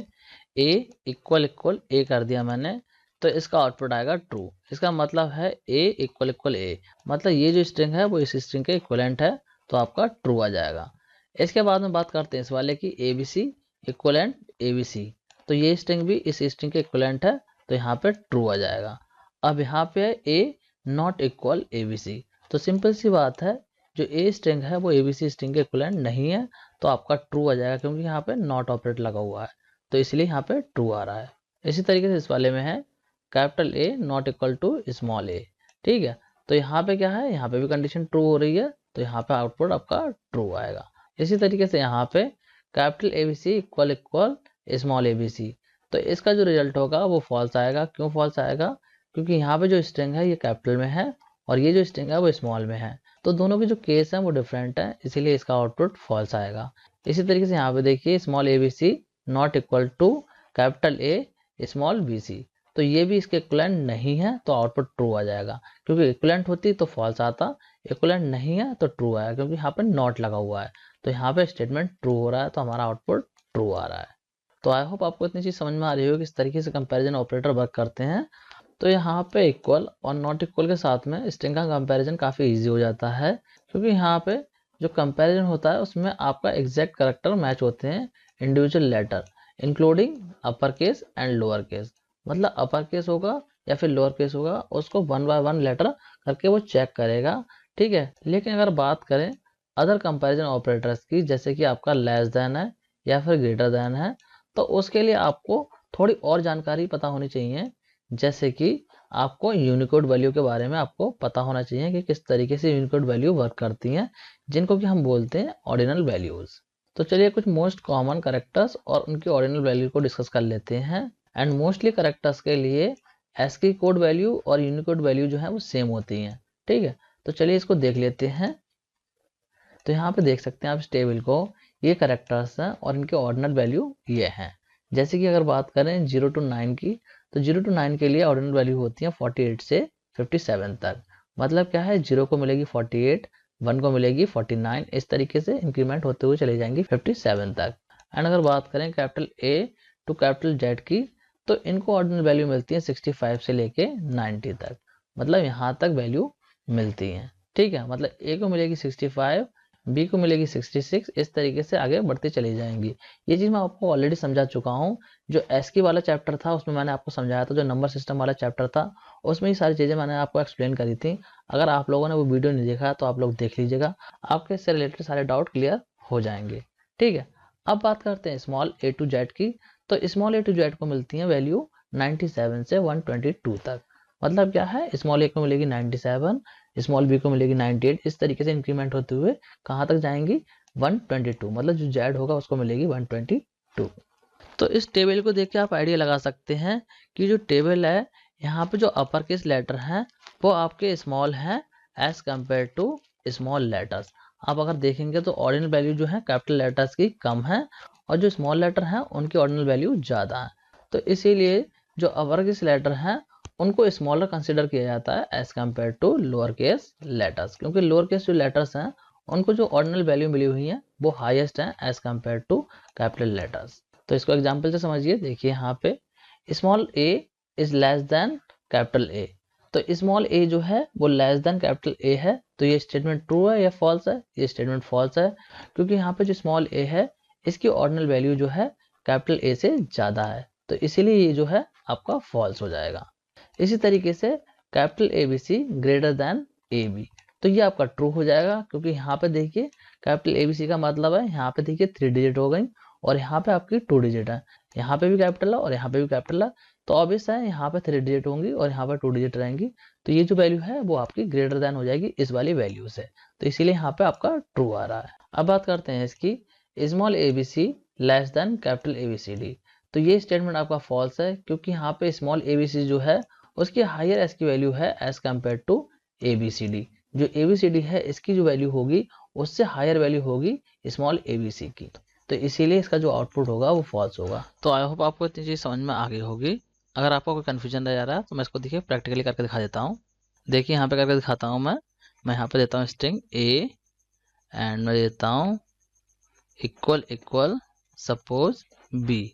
a इक्वल इक्वल a कर दिया मैंने, तो इसका आउटपुट आएगा ट्रू। इसका मतलब है a इक्वल इक्वल a, मतलब ये जो स्ट्रिंग है वो इस स्ट्रिंग के इक्वलेंट है, तो आपका ट्रू आ जाएगा। इसके बाद में बात करते हैं इस वाले की abc इक्वलेंट abc, तो ये स्ट्रिंग भी इस स्ट्रिंग के इक्वलेंट है, तो यहाँ पे ट्रू आ जाएगा। अब यहाँ पे है a नॉट इक्वल abc, तो सिंपल सी बात है जो a स्ट्रिंग है वो abc स्ट्रिंग के इक्वलेंट नहीं है, तो आपका ट्रू आ जाएगा, क्योंकि यहाँ पे नॉट ऑपरेट लगा हुआ है, तो इसलिए यहाँ पे ट्रू आ रहा है। इसी तरीके से इस वाले में है capital A not equal to small a। ठीक है, तो यहाँ पे क्या है, यहाँ पे भी कंडीशन ट्रू हो रही है, तो यहाँ पे आउटपुट आपका ट्रू आएगा। इसी तरीके से यहाँ पे capital ABC equal equal small abc, तो इसका जो रिजल्ट होगा वो फॉल्स आएगा। क्यों फॉल्स आएगा, क्योंकि यहाँ पे जो स्ट्रिंग है ये कैपिटल में है और ये जो स्ट्रिंग है वो स्मॉल में है, तो दोनों के जो केस हैं वो डिफरेंट है, इसीलिए इसका आउटपुट फॉल्स आएगा। इसी तरीके से यहाँ पे देखिए small abc not equal to capital A small bc, तो ये भी इसके इक्वलेंट नहीं है, तो आउटपुट ट्रू आ जाएगा। क्योंकि इक्वलेंट होती तो फॉल्स आता, इक्वलेंट नहीं है तो ट्रू आया, क्योंकि यहाँ पे नॉट लगा हुआ है, तो यहाँ पे स्टेटमेंट ट्रू हो रहा है, तो हमारा आउटपुट ट्रू आ रहा है। तो आई होप आपको इतनी चीज समझ में आ रही हो कि किस तरीके से कंपैरिजन ऑपरेटर वर्क करते हैं। तो यहाँ पे इक्वल और नॉट इक्वल के साथ में स्ट्रिंग का कंपैरिजन काफ़ी इजी हो जाता है, क्योंकि यहाँ पे जो कंपैरिजन होता है उसमें आपका एग्जैक्ट कैरेक्टर मैच होते हैं individual letter, including upper case and lower case. मतलब अपर केस होगा या फिर लोअर केस होगा, उसको 1 बाय 1 लेटर करके वो चेक करेगा। ठीक है, लेकिन अगर बात करें अदर कंपैरिजन ऑपरेटर्स की, जैसे कि आपका लेस देन है या फिर ग्रेटर देन है, तो उसके लिए आपको थोड़ी और जानकारी पता होनी चाहिए। जैसे कि आपको यूनिकोड वैल्यू के बारे में आपको पता होना चाहिए कि किस तरीके से यूनिकोड वैल्यू वर्क करती हैं, जिनको कि हम बोलते हैं ऑर्डिनल वैल्यूज। तो चलिए कुछ मोस्ट कॉमन कैरेक्टर्स और उनकी ऑर्डिनल वैल्यू को डिस्कस कर लेते हैं। एंड मोस्टली कैरेक्टर्स के लिए ASCII कोड वैल्यू और यूनिकोड वैल्यू जो है वो सेम होती हैं। ठीक है, तो चलिए इसको देख लेते हैं। तो यहाँ पे देख सकते हैं आप इस टेबल को, ये कैरेक्टर्स हैं और इनके ऑर्डिनल वैल्यू ये हैं। जैसे कि अगर बात करें 0 to 9 की, तो 0 to 9 के लिए ऑर्डिनल वैल्यू होती है 48 से 57 तक। मतलब क्या है, 0 को मिलेगी 48, 1 को मिलेगी 49, इस तरीके से इंक्रीमेंट होते हुए चले जाएंगी 57 तक। एंड अगर बात करें capital A to capital Z की, तो इनको ऑर्डिनल वैल्यू मिलती है 65 से लेके 90 तक। मतलब यहाँ तक वैल्यू मिलती है। ठीक है, मतलब A को मिलेगी 65, B को मिलेगी 66, इस तरीके से आगे बढ़ती चली जाएंगी। ये चीज़ मैं आपको ऑलरेडी समझा चुका हूँ। जो ASCII वाला चैप्टर था उसमें मैंने आपको समझाया था, जो नंबर सिस्टम वाला चैप्टर था उसमें ये सारी चीज़ें मैंने आपको एक्सप्लेन करी थी। अगर आप लोगों ने वो वीडियो नहीं देखा तो आप लोग देख लीजिएगा, आपके इससे रिलेटेड सारे डाउट क्लियर हो जाएंगे। ठीक है, अब बात करते हैं स्मॉल A to Z की। तो स्मॉल A to Z को मिलती है वैल्यू 97 से 122 तक। मतलब क्या है, स्मॉल ए को मिलेगी 97, स्मॉल बी को मिलेगी 98, इस तरीके से इंक्रीमेंट होते हुए कहाँ तक जाएंगी 122, मतलब जो जेड होगा उसको मिलेगी 122। तो इस टेबल को देख के आप आइडिया लगा सकते हैं कि जो टेबल है यहाँ पे जो अपर केस लेटर हैं वो आपके स्मॉल हैं as compare to small letters. आप अगर देखेंगे तो ऑर्डिनल वैल्यू जो है कैपिटल लेटर्स की कम है और जो स्मॉल लेटर हैं उनकी ऑर्डिनल वैल्यू ज़्यादा है। तो इसीलिए जो अपर केस लेटर हैं उनको स्मॉलर कंसिडर किया जाता है as compare to lower case letters, क्योंकि लोअर केस जो लेटर्स हैं उनको जो ऑर्डिनल वैल्यू मिली हुई है वो हाईएस्ट है as compare to capital letters. तो इसको एग्जाम्पल से समझिए, देखिए यहाँ पे small A is less than capital A. तो स्मॉल ए जो है वो लेस देन कैपिटल ए है, तो ये स्टेटमेंट ट्रू है या फॉल्स है? ये स्टेटमेंट फॉल्स है, क्योंकि यहाँ पे जो स्मॉल ए है इसकी ऑर्डिनल वैल्यू जो है कैपिटल ए से ज़्यादा है, तो इसीलिए ये जो है आपका फॉल्स हो जाएगा। इसी तरीके से capital A B C greater than A B, तो ये आपका ट्रू हो जाएगा, क्योंकि यहाँ पे देखिए कैपिटल ए बी सी का मतलब है यहाँ पे देखिए 3 डिजिट हो गई और यहाँ पे आपकी 2 डिजिट है, यहाँ पे भी कैपिटल है और यहाँ पे भी कैपिटल है, तो ऑब्वियस है यहाँ पे 3 डिजिट होंगी और यहाँ पे 2 डिजिट रहेंगी, तो ये जो वैल्यू है वो आपकी ग्रेटर देन हो जाएगी इस वाली वैल्यू से, तो इसीलिए यहाँ पे आपका ट्रू आ रहा है। अब बात करते हैं इसकी small A B C less than capital A B C D, तो ये स्टेटमेंट आपका फॉल्स है, क्योंकि यहाँ पे स्मॉल ए बी सी जो है उसकी हायर एस की वैल्यू है as compare to A B C D. जो ए बी सी डी है इसकी जो वैल्यू होगी उससे हायर वैल्यू होगी स्मॉल ए बी सी की, तो इसीलिए इसका जो आउटपुट होगा वो फॉल्स होगा। तो आई होप आपको इतनी चीज़ समझ में आ गई होगी। अगर आपको कोई कन्फ्यूजन रह जा रहा है तो मैं इसको देखिए प्रैक्टिकली करके दिखा देता हूँ। देखिए यहाँ पे करके दिखाता हूँ मैं यहाँ पे देता हूँ स्ट्रिंग ए एंड मैं देता हूँ इक्वल इक्वल सपोज बी,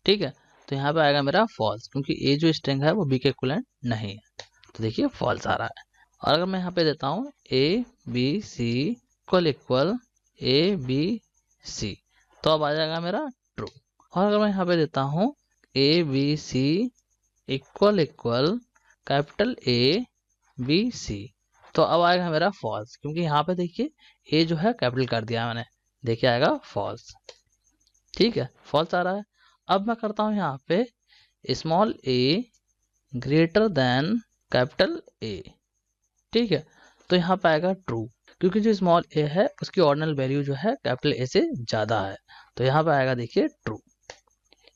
ठीक है, तो यहाँ पे आएगा मेरा फॉल्स, क्योंकि ए जो स्ट्रिंग है वो बी के इक्वलेंट नहीं है, तो देखिए फॉल्स आ रहा है। और अगर मैं यहाँ पे देता हूँ A B C equal equal A B C, तो अब आ जाएगा मेरा ट्रू। और अगर मैं यहाँ पे देता हूँ A B C equal equal capital A B C, तो अब आएगा मेरा फॉल्स, क्योंकि यहाँ पे देखिए ए जो है कैपिटल कर दिया मैंने, देखिए आएगा फॉल्स, ठीक है, फॉल्स आ रहा है। अब मैं करता हूँ यहाँ पे स्मॉल ए ग्रेटर देन कैपिटल ए, ठीक है, तो यहाँ पे आएगा ट्रू, क्योंकि जो स्मॉल ए है उसकी ऑर्डिनल वैल्यू जो है कैपिटल ए से ज़्यादा है, तो यहाँ पे आएगा देखिए ट्रू,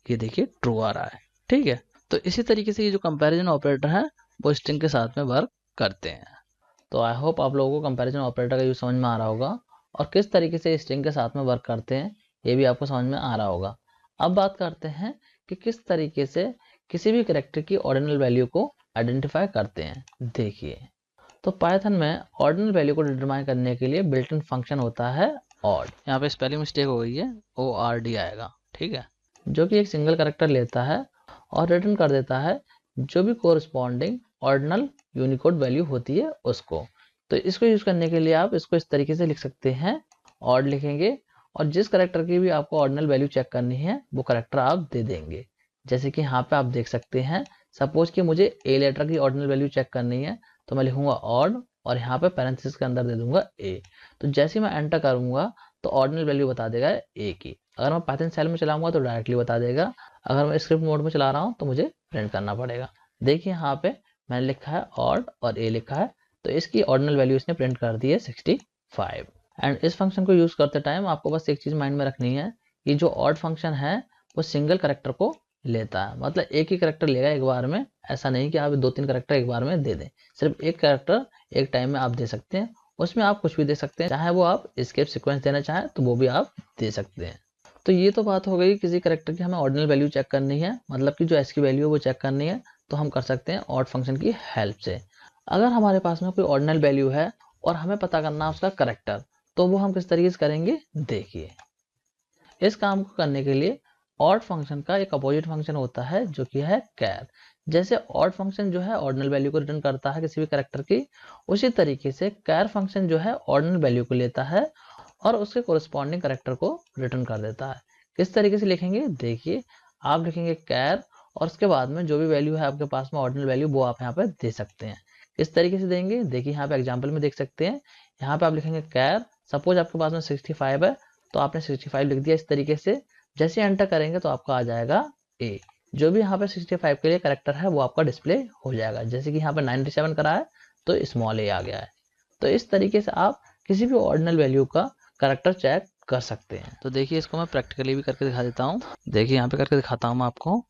ये देखिए ट्रू आ रहा है, ठीक है। तो इसी तरीके से ये जो कंपैरिजन ऑपरेटर है वो स्ट्रिंग के साथ में वर्क करते हैं। तो आई होप आप लोगों को कंपैरिजन ऑपरेटर का यूज समझ में आ रहा होगा और किस तरीके से स्ट्रिंग के साथ में वर्क करते हैं ये भी आपको समझ में आ रहा होगा। अब बात करते हैं कि किस तरीके से किसी भी कैरेक्टर की ऑर्डिनल वैल्यू को आइडेंटिफाई करते हैं। देखिए, तो पाइथन में ऑर्डिनल वैल्यू को डिटरमाइन करने के लिए बिल्ट इन फंक्शन होता है ऑड, यहाँ पे स्पेलिंग मिस्टेक हो गई है, ORD आएगा, ठीक है, जो कि एक सिंगल कैरेक्टर लेता है और रिटर्न कर देता है जो भी कोरस्पॉन्डिंग ऑर्डिनल यूनिकोड वैल्यू होती है उसको। तो इसको यूज करने के लिए आप इसको इस तरीके से लिख सकते हैं, ऑड लिखेंगे और जिस कैरेक्टर की भी आपको ऑर्डिनल वैल्यू चेक करनी है वो कैरेक्टर आप दे देंगे। जैसे कि यहाँ पे आप देख सकते हैं, सपोज कि मुझे ए लेटर की ऑर्डिनल वैल्यू चेक करनी है, तो मैं लिखूंगा ऑड और यहाँ पे पैरेंथेसिस के अंदर दे दूंगा ए, तो जैसे ही मैं एंटर करूंगा तो ऑर्डिनल वैल्यू बता देगा ए की। अगर मैं पाइथन सेल में चलाऊंगा तो डायरेक्टली बता देगा, अगर मैं स्क्रिप्ट मोड में चला रहा हूँ तो मुझे प्रिंट करना पड़ेगा। देखिए यहाँ पे मैंने लिखा है ऑड और ए लिखा है, तो इसकी ऑर्डिनल वैल्यू इसने प्रिंट कर दी है 65। एंड इस फंक्शन को यूज करते टाइम आपको बस एक चीज माइंड में रखनी है कि जो ऑड फंक्शन है वो सिंगल कैरेक्टर को लेता है, मतलब एक ही कैरेक्टर लेगा एक बार में, ऐसा नहीं कि आप 2-3 कैरेक्टर एक बार में दे दें, सिर्फ एक कैरेक्टर एक टाइम में आप दे सकते हैं। उसमें आप कुछ भी दे सकते हैं, चाहे वो आप एस्केप सीक्वेंस देना चाहें तो वो भी आप दे सकते हैं। तो ये तो बात हो गई किसी कैरेक्टर की हमें ऑर्डिनल वैल्यू चेक करनी है, मतलब कि जो एस की वैल्यू है वो चेक करनी है, तो हम कर सकते हैं ऑड फंक्शन की हेल्प से। अगर हमारे पास में कोई ऑर्डिनल वैल्यू है और हमें पता करना है उसका कैरेक्टर, तो वो हम किस तरीके से करेंगे, देखिए। इस काम को करने के लिए ऑड फंक्शन का एक अपोजिट फंक्शन होता है जो कि है कैर। जैसे ऑड फंक्शन जो है ऑर्डिनल वैल्यू को रिटर्न करता है किसी भी कैरेक्टर की, उसी तरीके से कैर फंक्शन जो है ऑर्डिनल वैल्यू को लेता है और उसके कोरिस्पॉन्डिंग कैरेक्टर को रिटर्न कर देता है। किस तरीके से लिखेंगे, देखिए, आप लिखेंगे कैर और उसके बाद में जो भी वैल्यू है आपके पास में ऑर्डिनल वैल्यू वो आप यहाँ पे दे सकते हैं। किस तरीके से देंगे, देखिए यहाँ पे एग्जाम्पल में देख सकते हैं, यहाँ पे आप लिखेंगे कैर, सपोज आपके पास में 65 है तो आपने 65 लिख दिया इस तरीके से। जैसे एंटर करेंगे तो आपका आ जाएगा ए, जो भी यहाँ पे 65 के लिए करेक्टर है वो आपका डिस्प्ले हो जाएगा। जैसे कि यहाँ पे 97 करा है तो स्मॉल ए आ गया है। तो इस तरीके से आप किसी भी ऑर्डिनल वैल्यू का करेक्टर चेक कर सकते हैं। तो देखिए इसको मैं प्रैक्टिकली भी करके दिखा देता हूँ। देखिए यहाँ पे करके दिखाता हूँ मैं आपको।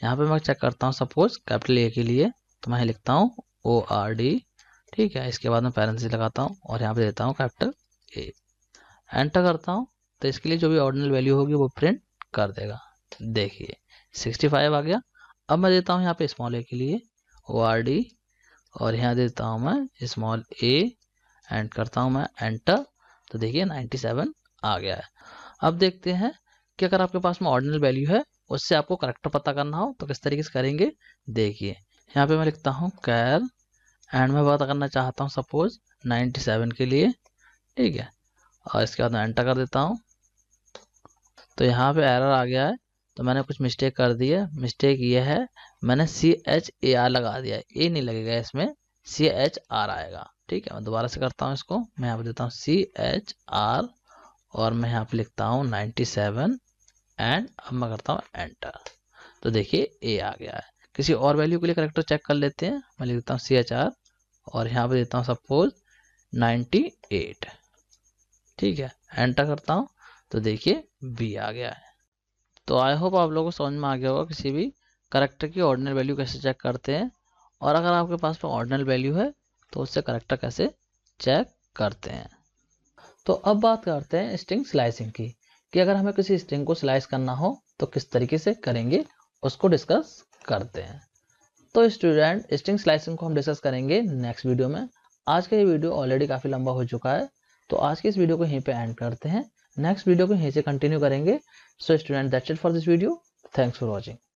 यहाँ पे मैं चेक करता हूँ सपोज कैपिटल ए के लिए, तो मैं लिखता हूँ ORD, ठीक है। इसके बाद मैं पैरेंथेसिस लगाता हूँ और यहाँ पे देता हूँ कैपिटल ए, एंटर करता हूँ। तो इसके लिए जो भी ऑर्डिनल वैल्यू होगी वो प्रिंट कर देगा। देखिए 65 आ गया। अब मैं देता हूँ यहाँ पे स्मॉल ए के लिए ORD और यहाँ देता हूँ मैं स्मॉल ए, एंड करता हूँ मैं एंटर। तो देखिए 97 आ गया है। अब देखते हैं कि अगर आपके पास में ऑर्डिनल वैल्यू है उससे आपको करेक्टर पता करना हो तो किस तरीके से करेंगे। देखिए यहाँ पे मैं लिखता हूँ कैल एंड मैं पता करना चाहता हूँ सपोज 97 के लिए, ठीक है। और इसके बाद मैं एंटर कर देता हूँ। तो यहाँ पे एरर आ गया है, तो मैंने कुछ मिस्टेक कर दी है। मिस्टेक ये है मैंने CHAR लगा दिया है, ए नहीं लगेगा इसमें, CHR आएगा, ठीक है। मैं दोबारा से करता हूँ इसको। मैं यहाँ पे देता हूँ CHR और मैं यहाँ पे लिखता हूँ 97 एंड अब मैं करता हूँ एंटर। तो देखिए ए आ गया है। किसी और वैल्यू के लिए करेक्टर चेक कर लेते हैं। मैं लिख देता हूँ CHR और यहाँ पे देता हूँ सपोज 98, ठीक है। एंटर करता हूँ तो देखिए बी आ गया है। तो आई होप आप लोगों को समझ में आ गया होगा किसी भी करेक्टर की ऑर्डिनल वैल्यू कैसे चेक करते हैं, और अगर आपके पास में ऑर्डिनल वैल्यू है तो उससे करेक्टर कैसे चेक करते हैं। तो अब बात करते हैं स्ट्रिंग स्लाइसिंग की, कि अगर हमें किसी स्ट्रिंग को स्लाइस करना हो तो किस तरीके से करेंगे, उसको डिस्कस करते हैं। तो स्टूडेंट स्ट्रिंग स्लाइसिंग को हम डिस्कस करेंगे नेक्स्ट वीडियो में। आज का ये वीडियो ऑलरेडी काफ़ी लंबा हो चुका है, तो आज की इस वीडियो को यहीं पे एंड करते हैं। नेक्स्ट वीडियो को यहीं से कंटिन्यू करेंगे। So student that's it for this video. Thanks for watching.